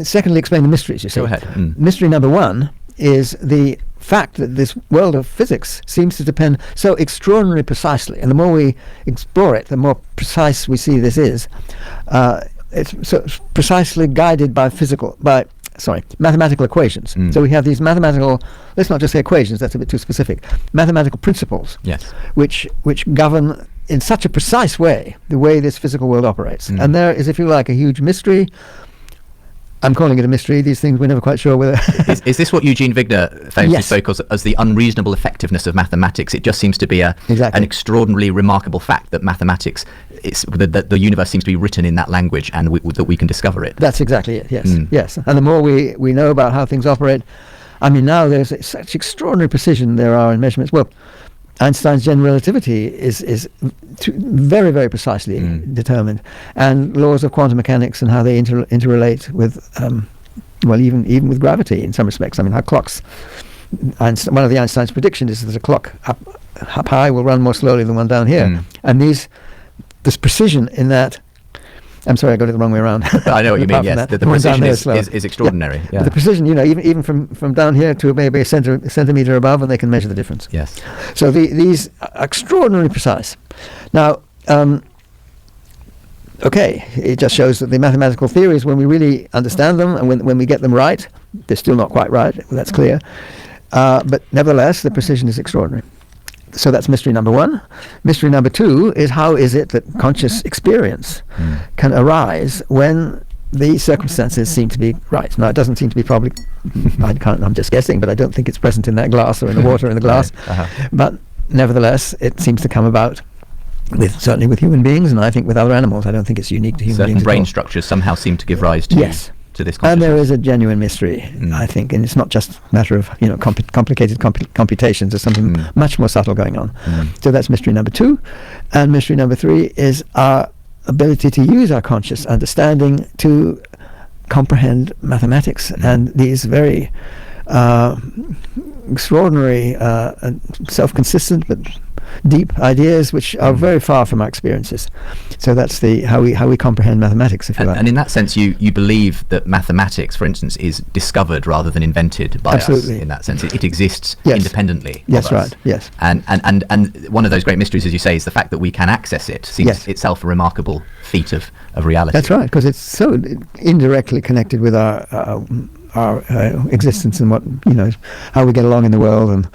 secondly explain the mysteries, you see. Go ahead. Mystery number one is the fact that this world of physics seems to depend so extraordinarily precisely, and the more we explore it, the more precise we see this is. It's so precisely guided by mathematical equations. So we have these mathematical, let's not just say equations, that's a bit too specific, mathematical principles, Yes. which govern in such a precise way the way this physical world operates. And there is, if you like, a huge mystery. I'm calling it a mystery. These things, we're never quite sure whether... Is this what Eugene Wigner famously spoke as the unreasonable effectiveness of mathematics? It just seems to be an extraordinarily remarkable fact that mathematics, that the universe seems to be written in that language, and that we can discover it. That's exactly it, yes. Yes. And the more we know about how things operate, I mean, now there's such extraordinary precision there are in measurements. Well, Einstein's general relativity is very, very precisely determined, and laws of quantum mechanics and how they interrelate with, even with gravity in some respects. I mean, how clocks. One of the Einstein's predictions is that a clock up high will run more slowly than one down here, and this precision in that. I'm sorry, I got it the wrong way around. I know what you mean. Yes, the precision is extraordinary. Yeah. But the precision, even from down here to maybe a centimeter above, and they can measure the difference. Yes. So these are extraordinarily precise. Now, it just shows that the mathematical theories, when we really understand them and when we get them right, they're still not quite right. That's clear. But nevertheless, the precision is extraordinary. So that's mystery number one. Mystery number two is how is it that conscious experience can arise when the circumstances seem to be right. Now, it doesn't seem to be probably, I'm just guessing, but I don't think it's present in that glass or in the water in the glass. But nevertheless, it seems to come about certainly with human beings, and I think with other animals. I don't think it's unique to human beings. Certain brain structures somehow seem to give rise to this consciousness. And there is a genuine mystery, I think, and it's not just a matter of complicated computations. There's something much more subtle going on. So that's mystery number two, and mystery number three is our ability to use our conscious understanding to comprehend mathematics and these very extraordinary, self-consistent but deep ideas which are very far from our experiences. So that's how we comprehend mathematics, if you like. And in that sense, you believe that mathematics, for instance, is discovered rather than invented by us. In that sense, it exists independently. Yes, right. Yes. And one of those great mysteries, as you say, is the fact that we can access it. Seems itself a remarkable feat of reality. That's right, because it's so indirectly connected with our existence and how we get along in the world, and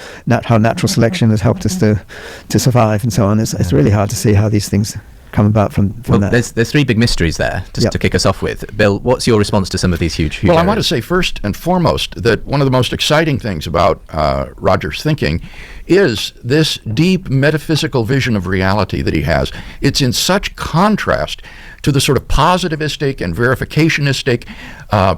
how natural selection has helped us to survive and so on. It's really hard to see how these things come about from that. There's three big mysteries there, just to kick us off with. Bill, what's your response to some of these huge Well, areas? I want to say first and foremost that one of the most exciting things about Roger's thinking is this deep metaphysical vision of reality that he has. It's in such contrast to the sort of positivistic and verificationistic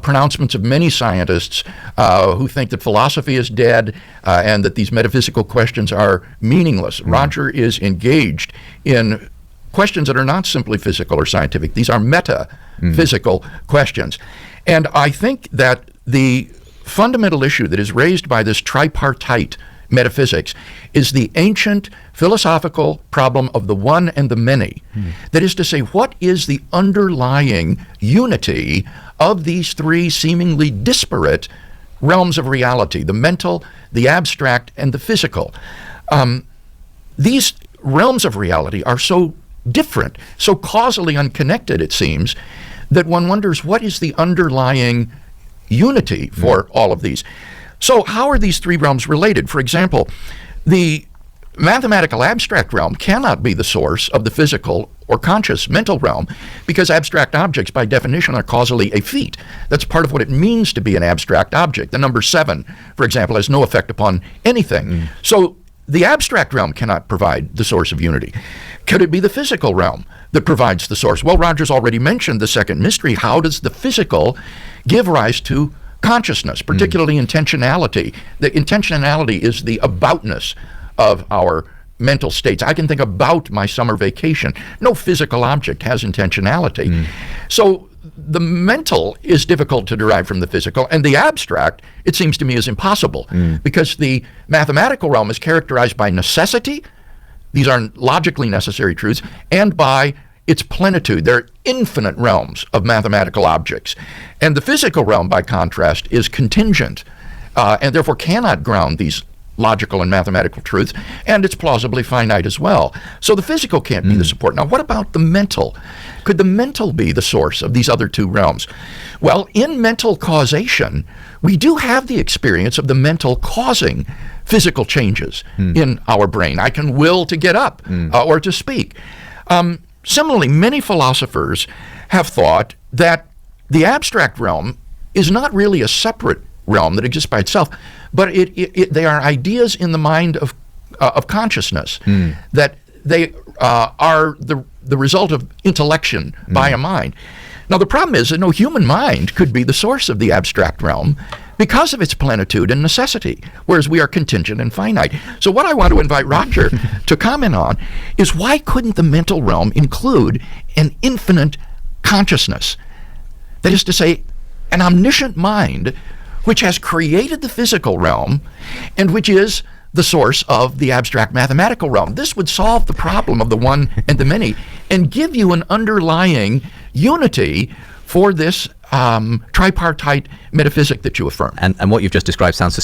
pronouncements of many scientists who think that philosophy is dead and that these metaphysical questions are meaningless. Roger is engaged in questions that are not simply physical or scientific. These are metaphysical questions. And I think that the fundamental issue that is raised by this tripartite metaphysics is the ancient philosophical problem of the one and the many. That is to say, what is the underlying unity of these three seemingly disparate realms of reality, the mental, the abstract, and the physical? These realms of reality are so different, so causally unconnected, it seems, that one wonders what is the underlying unity for all of these. So how are these three realms related? For example, the mathematical abstract realm cannot be the source of the physical or conscious mental realm, because abstract objects by definition are causally effete. That's part of what it means to be an abstract object. The number 7, for example, has no effect upon anything. So the abstract realm cannot provide the source of unity. Could it be the physical realm that provides the source? Well, Roger's already mentioned the second mystery. How does the physical give rise to consciousness, particularly intentionality? The intentionality is the aboutness of our mental states. I can think about my summer vacation. No physical object has intentionality. So the mental is difficult to derive from the physical, and the abstract, it seems to me, is impossible, because the mathematical realm is characterized by necessity. These are logically necessary truths, and by its plenitude. There are infinite realms of mathematical objects. And the physical realm, by contrast, is contingent and therefore cannot ground these logical and mathematical truths, and it's plausibly finite as well. So the physical can't be the support. Now, what about the mental? Could the mental be the source of these other two realms? Well, in mental causation, we do have the experience of the mental causing physical changes in our brain. I can will to get up or to speak. Similarly, many philosophers have thought that the abstract realm is not really a separate realm that exists by itself, but they are ideas in the mind of consciousness, that they are the result of intellection by a mind. Now, the problem is that no human mind could be the source of the abstract realm because of its plenitude and necessity, whereas we are contingent and finite. So what I want to invite Roger to comment on is, why couldn't the mental realm include an infinite consciousness? That is to say, an omniscient mind which has created the physical realm and which is the source of the abstract mathematical realm. This would solve the problem of the one and the many and give you an underlying unity for this tripartite metaphysic that you affirm. And what you've just described sounds